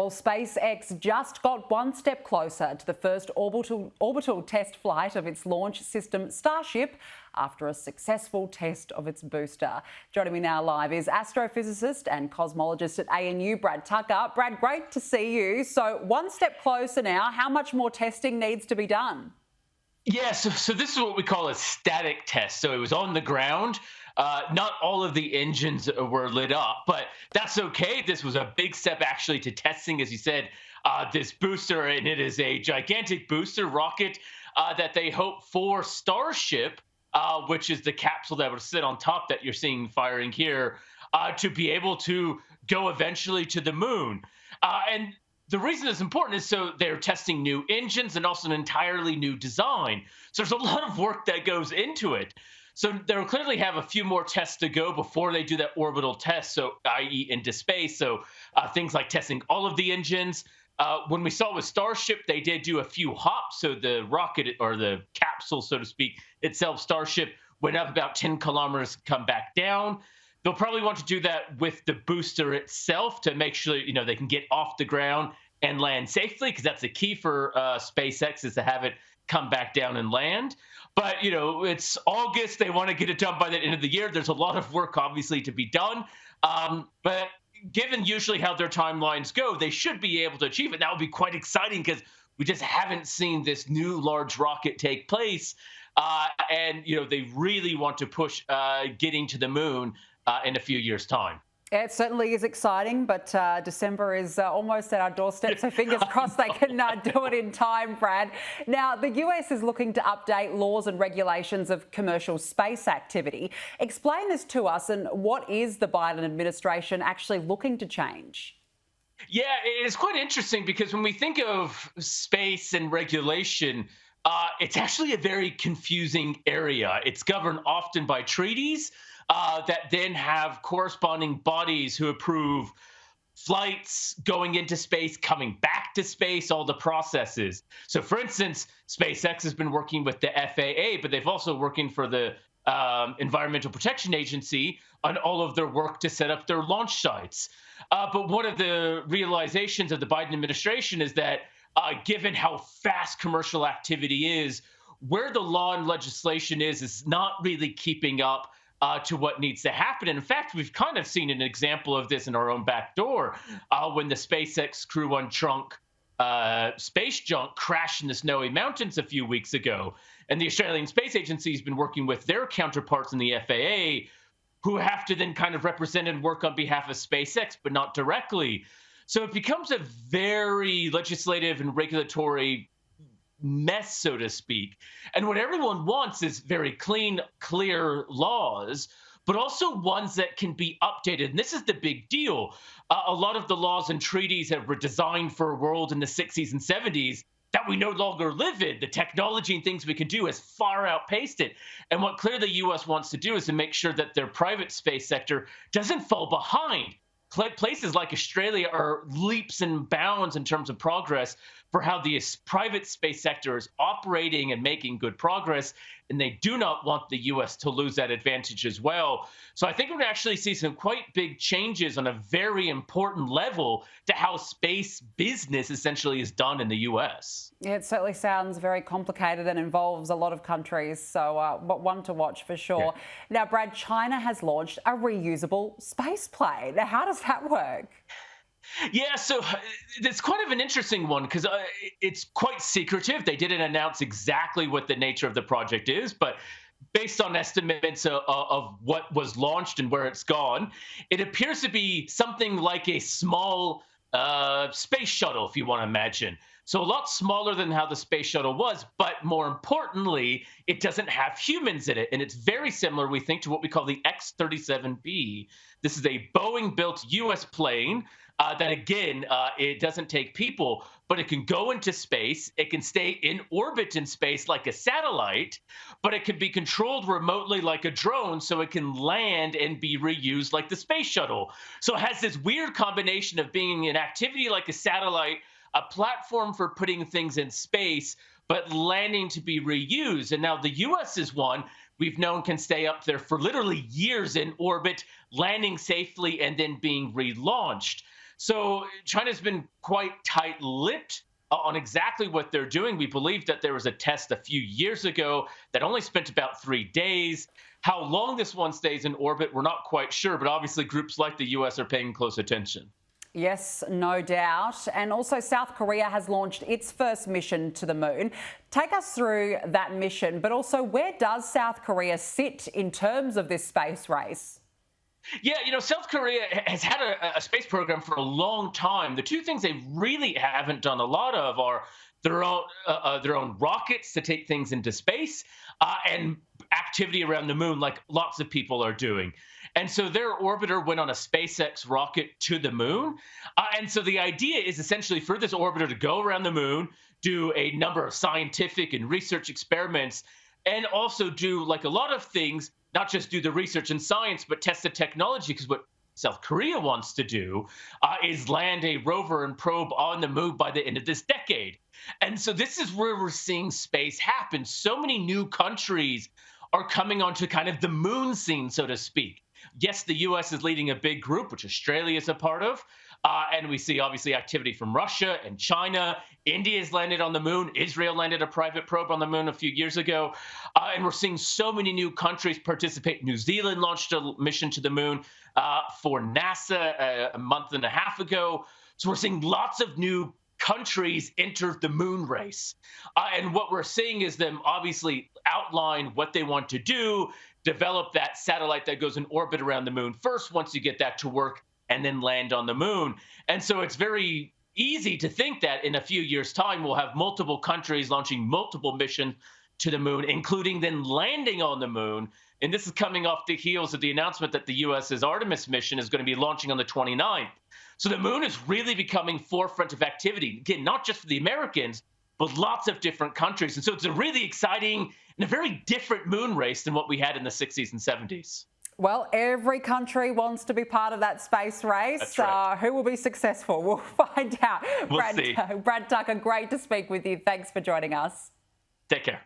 Well, SpaceX just got one step closer to the first orbital test flight of its launch system Starship after a successful test of its booster. Joining me now live is astrophysicist and cosmologist at ANU, Brad Tucker. Brad, great to see you. So one step closer now. How much more testing needs to be done? Yeah, so this is what we call a static test. So it was on the ground. Not all of the engines were lit up, but that's okay. This was a big step actually to testing, as you said, this booster, and it is a gigantic booster rocket that they hope for Starship, which is the capsule that would sit on top that you're seeing firing here, to be able to go eventually to the moon. And the reason it's important is so they're testing new engines and also an entirely new design. So there's a lot of work that goes into it. So they'll clearly have a few more tests to go before they do that orbital test, so i.e. into space. So things like testing all of the engines. When we saw with Starship, they did do a few hops. So the rocket, or the capsule, so to speak, itself, Starship, went up about 10 kilometers, come back down. They'll probably want to do that with the booster itself to make sure, they can get off the ground and land safely, because that's the key for SpaceX, is to have it come back down and land. But, it's August. They want to get it done by the end of the year. There's a lot of work, obviously, to be done. But given usually how their timelines go, they should be able to achieve it. That would be quite exciting, because we just haven't seen this new large rocket take place. And they really want to push getting to the moon in a few years' time. It certainly is exciting, but December is almost at our doorstep, so fingers crossed they can do it in time, Brad. Now, the US is looking to update laws and regulations of commercial space activity. Explain this to us, and what is the Biden administration actually looking to change? Yeah, it's quite interesting, because when we think of space and regulation, it's actually a very confusing area. It's governed often by treaties that then have corresponding bodies who approve flights, going into space, coming back to space, all the processes. So, for instance, SpaceX has been working with the FAA, but they've also working for the Environmental Protection Agency on all of their work to set up their launch sites. But one of the realizations of the Biden administration is that given how fast commercial activity is, where the law and legislation is not really keeping up to what needs to happen. And in fact, we've kind of seen an example of this in our own back door when the SpaceX Crew 1 trunk space junk crashed in the snowy mountains a few weeks ago. And the Australian Space Agency has been working with their counterparts in the FAA, who have to then kind of represent and work on behalf of SpaceX, but not directly. So it becomes a very legislative and regulatory mess, so to speak. And what everyone wants is very clean, clear laws, but also ones that can be updated. And this is the big deal. A lot of the laws and treaties that were designed for a world in the 60s and 70s that we no longer live in. The technology and things we can do has far outpaced it. And what clearly the US wants to do is to make sure that their private space sector doesn't fall behind. Places like Australia are leaps and bounds in terms of progress for how the private space sector is operating and making good progress, and they do not want the U.S. to lose that advantage as well. So I think we're going to actually see some quite big changes on a very important level to how space business essentially is done in the U.S. Yeah, it certainly sounds very complicated and involves a lot of countries, so but one to watch for sure. Yeah. Now, Brad, China has launched a reusable space plane. Now, how does that work? Yeah, so it's kind of an interesting one, because it's quite secretive. They didn't announce exactly what the nature of the project is, but based on estimates of what was launched and where it's gone, it appears to be something like a small space shuttle, if you want to imagine. So a lot smaller than how the space shuttle was, but more importantly, it doesn't have humans in it. And it's very similar, we think, to what we call the X-37B. This is a Boeing-built U.S. plane that, again, it doesn't take people, but it can go into space. It can stay in orbit in space like a satellite, but it can be controlled remotely like a drone, so it can land and be reused like the space shuttle. So it has this weird combination of being an activity like a satellite, a platform for putting things in space, but landing to be reused. And now the U.S. is one we've known can stay up there for literally years in orbit, landing safely and then being relaunched. So China's been quite tight-lipped on exactly what they're doing. We believe that there was a test a few years ago that only spent about 3 days. How long this one stays in orbit, we're not quite sure, but obviously groups like the US are paying close attention. Yes, no doubt. And also, South Korea has launched its first mission to the moon. Take us through that mission, but also where does South Korea sit in terms of this space race? Yeah, South Korea has had a space program for a long time. The two things they really haven't done a lot of are their own rockets to take things into space, and activity around the moon, like lots of people are doing. And so their orbiter went on a SpaceX rocket to the moon. And so the idea is essentially for this orbiter to go around the moon, do a number of scientific and research experiments, and also do like a lot of things, not just do the research and science, but test the technology. Because what South Korea wants to do is land a rover and probe on the moon by the end of this decade. And so this is where we're seeing space happen. So many new countries are coming onto kind of the moon scene, so to speak. Yes, the US is leading a big group, which Australia is a part of. And we see obviously activity from Russia and China. India has landed on the moon. Israel landed a private probe on the moon a few years ago. And we're seeing so many new countries participate. New Zealand launched a mission to the moon for NASA a month and a half ago. So we're seeing lots of new countries enter the moon race. And what we're seeing is them obviously outline what they want to do, develop that satellite that goes in orbit around the moon first, once you get that to work, and then land on the moon. And so it's very easy to think that in a few years' time, we'll have multiple countries launching multiple missions to the moon, including then landing on the moon. And this is coming off the heels of the announcement that the US's Artemis mission is going to be launching on the 29th. So the moon is really becoming forefront of activity, again, not just for the Americans, but lots of different countries. And so it's a really exciting and a very different moon race than what we had in the 60s and 70s. Well, every country wants to be part of that space race. That's right. Who will be successful? We'll find out. We'll see. Brad Tucker, great to speak with you. Thanks for joining us. Take care.